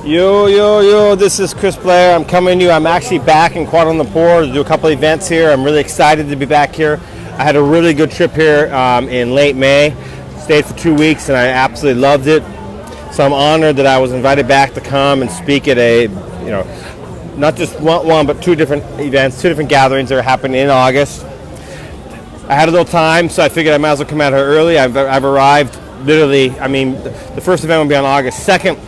Yo, this is Chris Blair. I'm coming to you. I'm actually back in Kuala Lumpur to do a couple events here. I'm really excited to be back here. I had a really good trip here in late May. Stayed for 2 weeks and I absolutely loved it. So I'm honored that I was invited back to come and speak at not just one but two different events, two different gatherings that are happening in August. I had a little time, so I figured I might as well come out here early. I've arrived literally, the first event will be on August 2nd.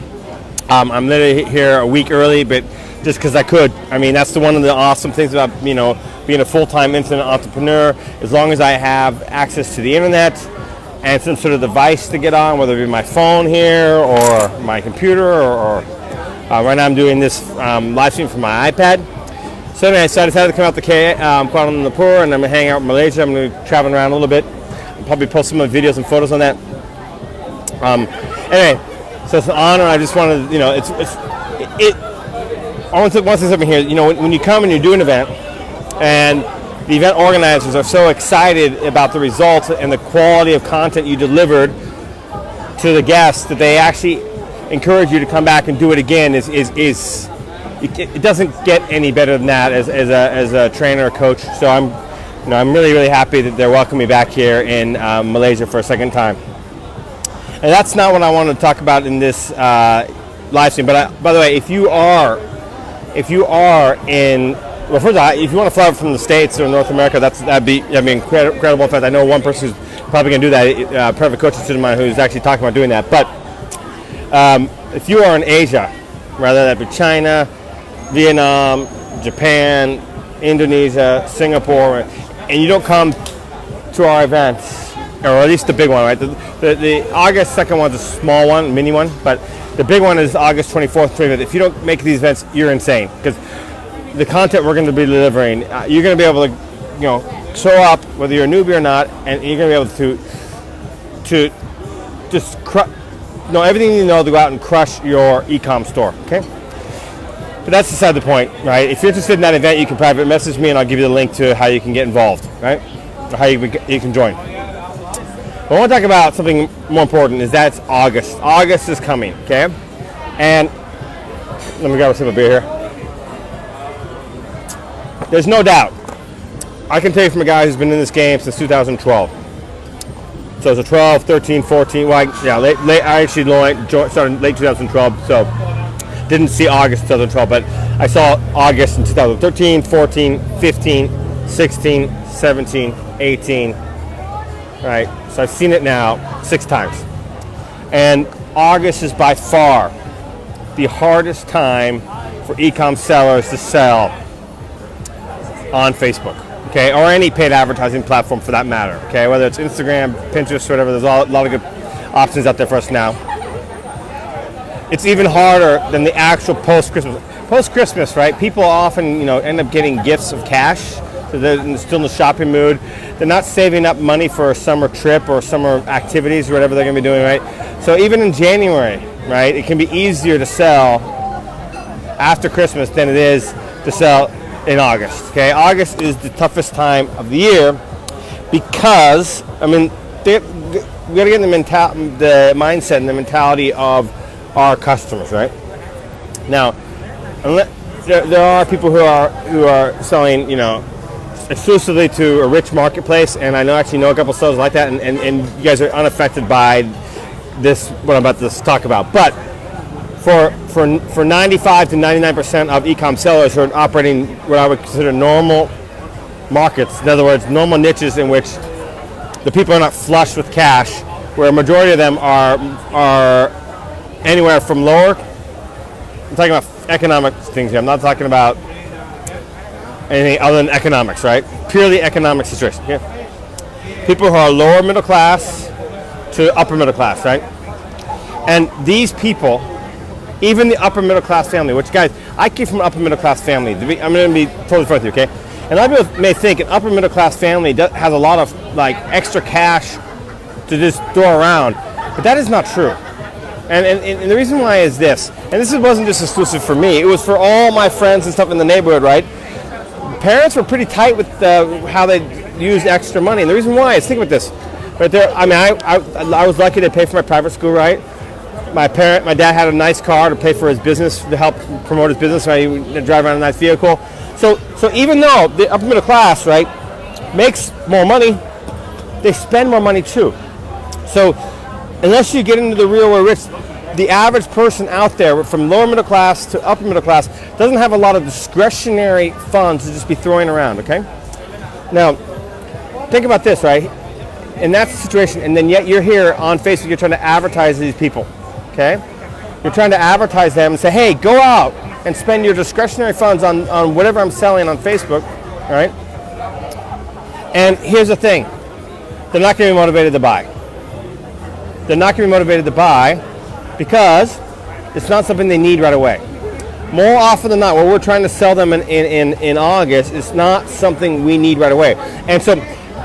I'm literally here a week early, but just because I could. That's one of the awesome things about, being a full-time internet entrepreneur. As long as I have access to the internet and some sort of device to get on, whether it be my phone here or my computer or right now I'm doing this live stream from my iPad. So anyway, so I decided to come out to Kuala Lumpur, and I'm going to hang out in Malaysia. I'm going to be traveling around a little bit. I'll probably post some videos and photos on that. Anyway. So it's an honor. I just wanted, I want to say something here. When you come and you do an event, and the event organizers are so excited about the results and the quality of content you delivered to the guests that they actually encourage you to come back and do it again. It doesn't get any better than that as a trainer or coach. So I'm really happy that they're welcoming me back here in Malaysia for a second time. And that's not what I want to talk about in this live stream. But by the way, if you are in, well, first of all, if you want to fly from the States or North America, that'd be incredible. In fact, I know one person who's probably going to do that, a private coaching student of mine who's actually talking about doing that. But if you are in Asia, whether that be China, Vietnam, Japan, Indonesia, Singapore, and you don't come to our events, or at least the big one, right? The August 2nd one's a small one, mini one, but the big one is August 24th, 25th. If you don't make these events, you're insane, because the content we're going to be delivering, you're going to be able to, show up whether you're a newbie or not, and you're going to be able to just know everything you know to go out and crush your eCom store. Okay. But that's beside the point, right? If you're interested in that event, you can private message me, and I'll give you the link to how you can get involved, right? Or how you can join. But I want to talk about something more important, is that's August. August is coming, okay? And let me grab a sip of beer here. There's no doubt. I can tell you from a guy who's been in this game since 2012. So it's a 12, 13, 14, I actually started late 2012, so didn't see August 2012, but I saw August in 2013, 14, 15, 16, 17, 18, right? So I've seen it now 6 times. And August is by far the hardest time for e-com sellers to sell on Facebook, okay? Or any paid advertising platform for that matter, okay? Whether it's Instagram, Pinterest, whatever, there's a lot of good options out there for us now. It's even harder than the actual post-Christmas. Post-Christmas, right? People often, end up getting gifts of cash. So they're still in the shopping mood. They're not saving up money for a summer trip or summer activities or whatever they're going to be doing, right? So even in January, right, it can be easier to sell after Christmas than it is to sell in August, okay? August is the toughest time of the year because, we got to get in the mindset and the mentality of our customers, right? Now, there are people who are selling, exclusively to a rich marketplace, and I know a couple sellers like that, and you guys are unaffected by this, what I'm about to talk about. But for 95 to 99% of e-com sellers who are operating what I would consider normal markets, in other words, normal niches in which the people are not flush with cash, where a majority of them are anywhere from lower. I'm talking about economic things here. I'm not talking about anything other than economics, right? Purely economic situation. Yeah. People who are lower middle class to upper middle class, right? And these people, even the upper middle class family, which, guys, I came from an upper middle class family. I'm going to be totally frank with you, okay? And a lot of people may think an upper middle class family has a lot of extra cash to just throw around, but that is not true. And the reason why is this, and this wasn't just exclusive for me, it was for all my friends and stuff in the neighborhood, right? Parents were pretty tight with how they used extra money, and the reason why is, think about this, right there. I was lucky to pay for my private school, right? My dad had a nice car to pay for his business, to help promote his business, right? He would drive around a nice vehicle. So even though the upper middle class, right, makes more money, they spend more money too. So unless you get into the real world rich, the average person out there from lower middle class to upper middle class doesn't have a lot of discretionary funds to just be throwing around, okay? Now, think about this, right? And that's the situation, and then yet you're here on Facebook, you're trying to advertise these people, okay? You're trying to advertise them and say, hey, go out and spend your discretionary funds on whatever I'm selling on Facebook, right? And here's the thing. They're not going to be motivated to buy. They're not going to be motivated to buy because it's not something they need right away. More often than not, what we're trying to sell them in August is not something we need right away. And so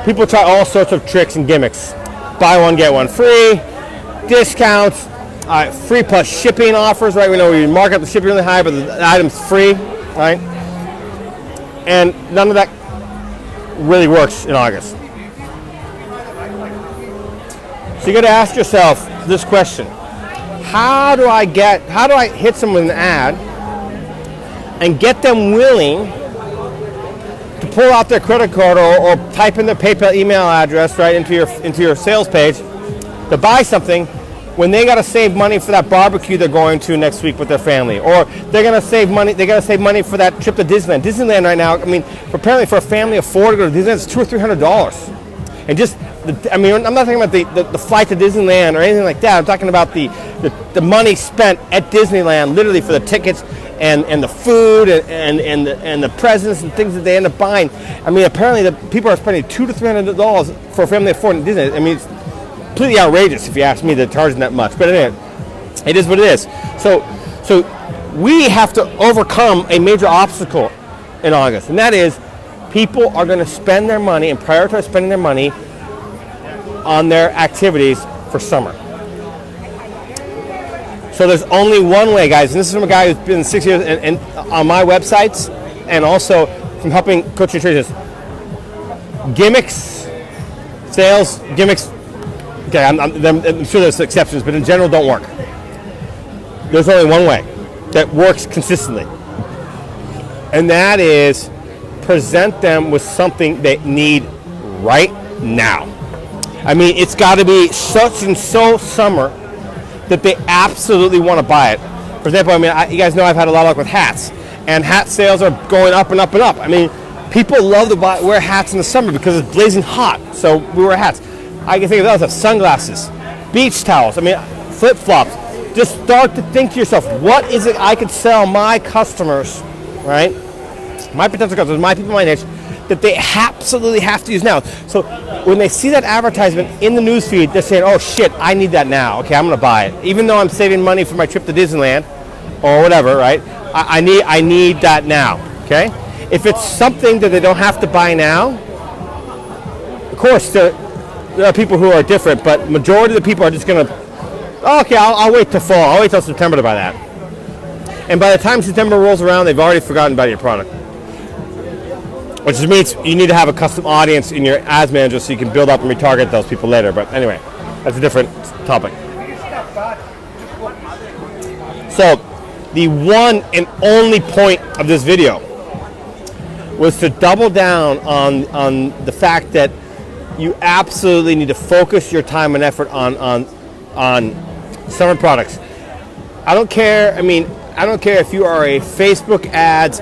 people try all sorts of tricks and gimmicks. Buy one, get one free, discounts, free plus shipping offers, right? We know we mark up the shipping really high, but the item's free, right? And none of that really works in August. So you got to ask yourself this question: How do I hit someone with an ad and get them willing to pull out their credit card or type in their PayPal email address right into your sales page to buy something when they got to save money for that barbecue they're going to next week with their family, or they're going to save money. They got to save money for that trip to Disneyland. Disneyland right now, I mean, apparently for a family of 4 to go to Disneyland, it's $200 or $300. And just, I'm not talking about the flight to Disneyland or anything like that. I'm talking about the money spent at Disneyland, literally for the tickets and the food and the presents and things that they end up buying. I mean, apparently the people are spending $200 to $300 for a family of 4 in Disney. I mean, it's completely outrageous if you ask me. They're charging that much. But anyway, it is what it is. So we have to overcome a major obstacle in August, and that is people are going to spend their money and prioritize spending their money on their activities for summer. So there's only one way, guys, and this is from a guy who's been 6 years and on my websites and also from helping coaching traders. Gimmicks, sales, gimmicks, okay, I'm sure there's exceptions, but in general don't work. There's only one way that works consistently, and that is present them with something they need right now. I mean, it's got to be such and so summer that they absolutely want to buy it. For example, I mean, you guys know I've had a lot of luck with hats, and hat sales are going up and up and up. I mean, people love to wear hats in the summer because it's blazing hot, so we wear hats. I can think of those, sunglasses, beach towels, I mean, flip-flops. Just start to think to yourself, what is it I could sell my customers, right? My potential customers, my people, my niche, that they absolutely have to use now. So when they see that advertisement in the newsfeed, they're saying, oh shit, I need that now. Okay, I'm gonna buy it. Even though I'm saving money for my trip to Disneyland or whatever, right? I need that now, okay? If it's something that they don't have to buy now, of course, there are people who are different, but majority of the people are just gonna, oh, okay, I'll wait till fall. I'll wait till September to buy that. And by the time September rolls around, they've already forgotten about your product. Which means you need to have a custom audience in your ads manager so you can build up and retarget those people later. But anyway, that's a different topic. So the one and only point of this video was to double down on the fact that you absolutely need to focus your time and effort on summer products. I don't care if you are a Facebook ads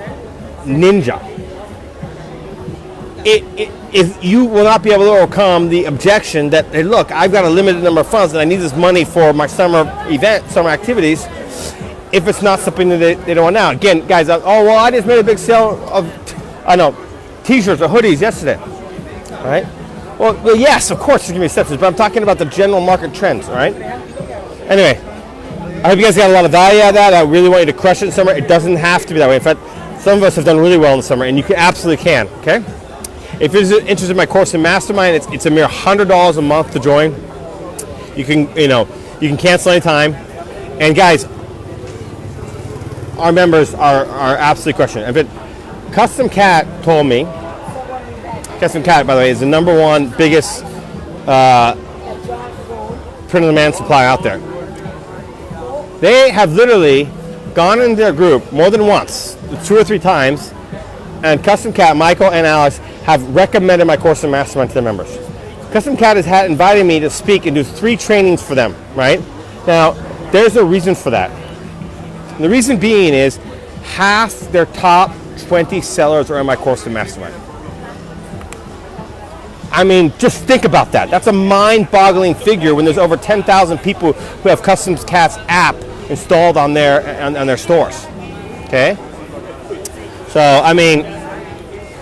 ninja. If you will not be able to overcome the objection that, hey, look, I've got a limited number of funds and I need this money for my summer activities, if it's not something that they don't want now. Again, guys, I just made a big sale of, t-shirts or hoodies yesterday, all right? Well, yes, of course there's going to be exceptions, but I'm talking about the general market trends, all right? Anyway, I hope you guys got a lot of value out of that. I really want you to crush it in summer. It doesn't have to be that way. In fact, some of us have done really well in the summer, and you absolutely can, okay? If you're interested in my course in Mastermind, it's a mere $100 a month to join. You can cancel anytime. And guys, our members are absolutely crushing it. In fact, Custom Cat told me, Custom Cat, by the way, is the #1 biggest print-on-demand supplier out there. They have literally gone in their group more than once, 2 or 3 times, and Custom Cat, Michael and Alex, have recommended my course in Mastermind to their members. Custom Cat has invited me to speak and do 3 trainings for them, right? Now, there's a reason for that. And the reason being is half their top 20 sellers are in my course in Mastermind. I mean, just think about that. That's a mind-boggling figure when there's over 10,000 people who have Custom Cat's app installed on their stores. Okay? So, I mean,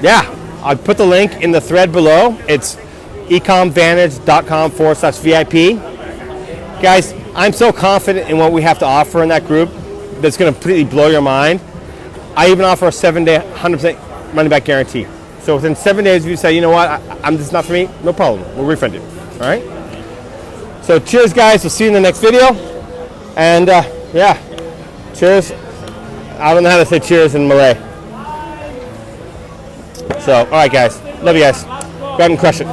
yeah, I'll put the link in the thread below. It's ecomvantage.com/VIP. Guys, I'm so confident in what we have to offer in that group that's going to completely blow your mind. I even offer a 7-day, 100% money-back guarantee. So within 7 days, if you say, you know what, this is not for me, no problem. We'll refund you. All right? So cheers, guys. We'll see you in the next video. And yeah, cheers. I don't know how to say cheers in Malay. So, all right, guys. Love you guys. Go ahead and crush it.